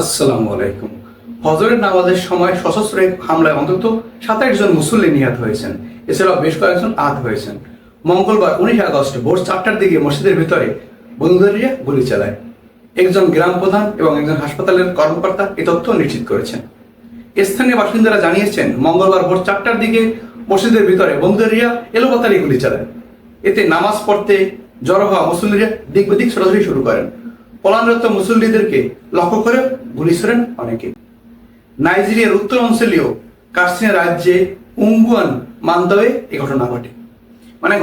আসসালামু আলাইকুম। হজরের নামাজের সময় সশস্ত্র এক হামলায় অন্তত 27 জন মুসল্লি নিহত হয়েছেন, এছাড়াও বেশ কয়েকজন আহত হয়েছেন। মঙ্গলবার 19 আগস্ট ভোর 4টার দিকে মসজিদের ভিতরে বন্দুকধারীরা গুলি চালায়। একজন গ্রাম প্রধান এবং একজন হাসপাতালের কর্মকর্তা এ তথ্য নিশ্চিত করেছেন। স্থানীয় বাসিন্দারা জানিয়েছেন, মঙ্গলবার ভোর 4টার দিকে মসজিদের ভিতরে বন্দুকধারীরা এলোপাতাড়ি গুলি চালায়। এতে নামাজ পড়তে জড়ো হওয়া মুসল্লিরা দিক বিদিক ছোটাছুটি শুরু করেন। পলায়নরত মুসল্লিদেরকে লক্ষ্য করে গুলি ছোড়েন অনেকে। নাইজেরিয়ার উত্তর অঞ্চলীয় কাসিনা রাজ্যে উঙ্গুয়ান মান্দাওয়ে এই ঘটনা ঘটে।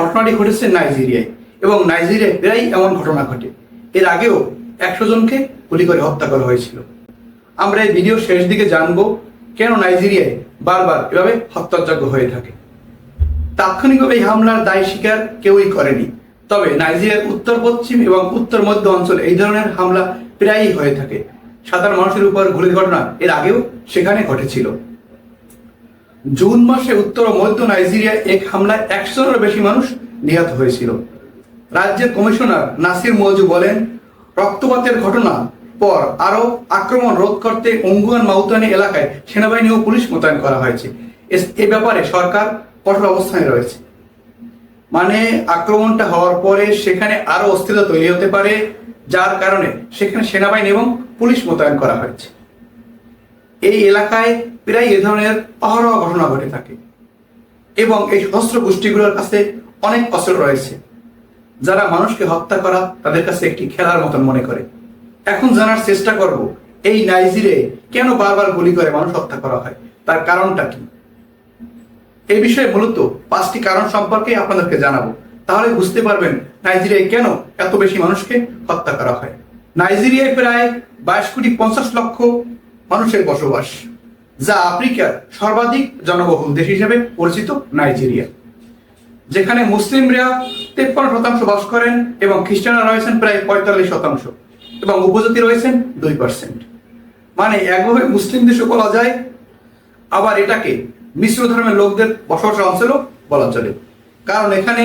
ঘটনাটি ঘটেছে নাইজেরিয়ায়, এবং নাইজেরিয়ায় প্রায় এমন ঘটনা ঘটে। এর আগেও 100 জনকে গুলি করে হত্যা করা হয়েছিল। আমরা এই ভিডিও শেষ দিকে জানবো কেন নাইজেরিয়ায় বারবার এভাবে হত্যাযজ্ঞ হয়ে থাকে। তাৎক্ষণিকভাবে এই হামলার দায় স্বীকার কেউই করেনি, তবে নাইজেরিয়ার উত্তর পশ্চিম এবং উত্তর মধ্য অঞ্চলে এই ধরনের হামলা প্রায়ই হয়ে থাকে। সাধারণ মানুষের উপর গুলির ঘটনা এর আগেও সেখানে ঘটেছিল। জুন মাসে উত্তর ও মধ্য নাইজেরিয়ায় এক হামলায় 100 জনেরও বেশি মানুষ নিহত হয়েছিল। রাজ্যের কমিশনার নাসির মৌজু বলেন, রক্তপাতের ঘটনা পর আরও আক্রমণ রোধ করতে উঙ্গুয়ান মাউতানি এলাকায় সেনাবাহিনী ও পুলিশ মোতায়েন করা হয়েছে। এ ব্যাপারে সরকার কঠোর অবস্থানে রয়েছে। আক্রমণটা হওয়ার পরে সেখানে আরো অস্থিরতা তৈরি হতে পারে, যার কারণে সেখানে সেনাবাহিনী এবং পুলিশ মোতায়েন করা হয়েছে। এই এলাকায় প্রায় এ ধরনের অহরহ ঘটনা ঘটে থাকে, এবং এই সশস্ত্র গোষ্ঠীগুলোর কাছে অনেক অস্ত্র রয়েছে, যারা মানুষকে হত্যা করা তাদের কাছে একটি খেলার মতন মনে করে। এখন জানার চেষ্টা করব, এই নাইজেরিয়ায় কেন বারবার গুলি করে মানুষ হত্যা করা হয়, তার কারণটা কি। এই বিষয়ে মূলত 5টি কারণ সম্পর্কে আপনাদেরকে জানাবো, তাহলে বুঝতে পারবেন নাইজেরিয়ায় কেন এত বেশি মানুষকে হত্যা করা হয়। নাইজেরিয়ায় প্রায় 22,50,00,000 মানুষের বসবাস, যা আফ্রিকার সর্বাধিক জনবহুল দেশ হিসেবে পরিচিত নাইজেরিয়া, যেখানে মুসলিমরা 53% বাস করেন এবং খ্রিস্টানরা রয়েছেন প্রায় 45% এবং উপজাতি রয়েছেন 2%। একভাবে মুসলিম দেশও বলা যায়, আবার এটাকে মিশ্র ধর্মের লোকদের বসবাসের অঞ্চলও বলা চলে, কারণ এখানে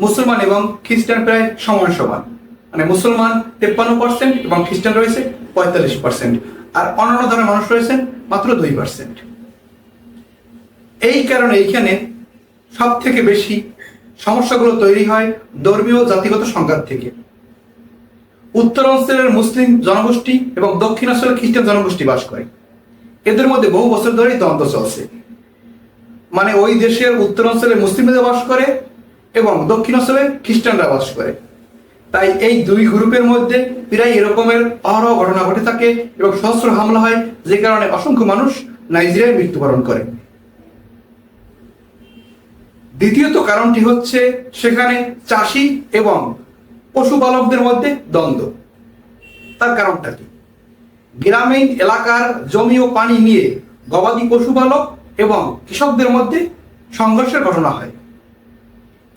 মুসলমান এবং খ্রিস্টান প্রায় সমান সমান। মুসলমান 53% এবং খ্রিস্টান রয়েছে 45%, আর অন্যান্য ধর্মের মানুষ রয়েছেন মাত্র 2%। এই কারণে এইখানে সব থেকে বেশি সমস্যাগুলো তৈরি হয় ধর্মীয় জাতিগত সংঘাত থেকে। উত্তর অঞ্চলের মুসলিম জনগোষ্ঠী এবং দক্ষিণ অঞ্চলের খ্রিস্টান জনগোষ্ঠী বাস করে। এদের মধ্যে বহু বছর ধরেই দ্বন্দ্ব চলছে। ওই দেশের উত্তর অঞ্চলে মুসলিমরা বাস করে এবং দক্ষিণ অঞ্চলে খ্রিস্টানরা বাস করে। তাই এই দুই গ্রুপের মধ্যে প্রায় এরকমের অহরহ ঘটনা ঘটে থাকে এবং সহস্র হামলা হয়, যে কারণে অসংখ্য মানুষ নাইজেরিয়ায় মৃত্যুবরণ করে। দ্বিতীয়ত কারণটি হচ্ছে সেখানে চাষি এবং পশুপালকদের মধ্যে দ্বন্দ্ব। তার কারণটা কি? গ্রামীণ এলাকার জমি ও পানি নিয়ে গবাদি পশুপালক এবং কৃষকদের মধ্যে সংঘর্ষের ঘটনা হয়।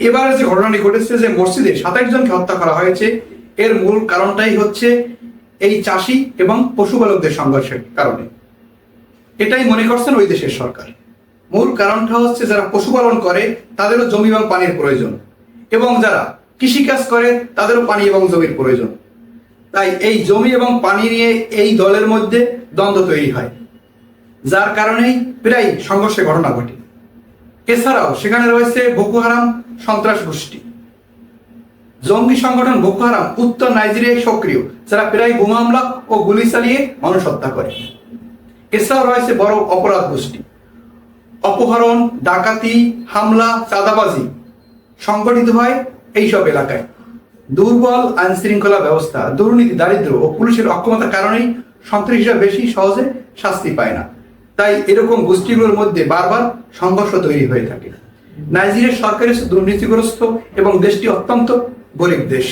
এবারে যে ঘটনাটি ঘটেছে, যে মসজিদে 27 জনকে হত্যা করা হয়েছে, এর মূল কারণটাই হচ্ছে এই চাষি এবং পশুপালকদের সংঘর্ষের কারণে। এটাই মনে করছেন ওই দেশের সরকার। মূল কারণটা হচ্ছে যারা পশুপালন করে তাদেরও জমি এবং পানির প্রয়োজন, এবং যারা কৃষিকাজ করে তাদেরও পানি এবং জমির প্রয়োজন। তাই এই জমি এবং পানি নিয়ে এই দলের মধ্যে দ্বন্দ্ব তৈরি হয়, যার কারণেই প্রায় সংঘর্ষের ঘটনা ঘটে। এছাড়াও সেখানে রয়েছে বোকো হারাম সন্ত্রাস গোষ্ঠী। জঙ্গি সংগঠন বোকো হারাম উত্তর নাইজেরিয়ায় সক্রিয়, যারা প্রায় বোমা হামলা ও গুলি চালিয়ে মানুষ হত্যা করে। এছাড়াও রয়েছে বড় অপরাধ গোষ্ঠী, অপহরণ, ডাকাতি, হামলা, চাঁদাবাজি সংগঠিত হয় এইসব এলাকায়। দুর্বল আইন শৃঙ্খলা ব্যবস্থা, দুর্নীতি, দারিদ্র ও পুলিশের অক্ষমতার কারণেই সন্ত্রাসীরা বেশি সহজে শাস্তি পায় না। তাই এরকম গোষ্ঠীগুলোর মধ্যে বারবার সংঘর্ষ তৈরি হয়ে থাকে। নাইজেরিয়ার সরকার দুর্নীতিগ্রস্ত এবং দেশটি অত্যন্ত গরিব দেশ,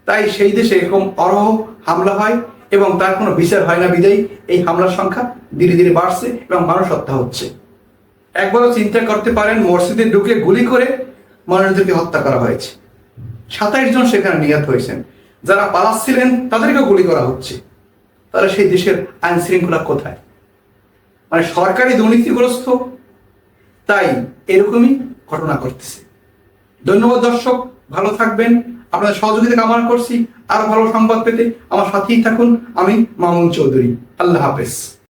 তাই সেই দেশে এরকম অহরহ হামলা হয় এবং তার কোনো বিচার হয় না, বিদায়ী এই হামলার সংখ্যা ধীরে ধীরে বাড়ছে এবং মানুষ হত্যা হচ্ছে। একবারও চিন্তা করতে পারেন, মসজিদে ঢুকে গুলি করে মানুষদেরকে হত্যা করা হয়েছে। 27 জন সেখানে নিহত হয়েছেন। যারা পালাচ্ছিলেন তাদেরকেও গুলি করা হচ্ছে। তাহলে সেই দেশের আইন শৃঙ্খলা কোথায়? সরকারি দুর্নীতিগ্রস্ত, তাই এরকমই ঘটনা ঘটতেছে। ধন্যবাদ দর্শক, ভালো থাকবেন। আপনাদের সহযোগিতা কামনা করছি। আরো ভালো সংবাদ পেতে আমার সাথেই থাকুন। আমি মামুন চৌধুরী। আল্লাহ হাফেজ।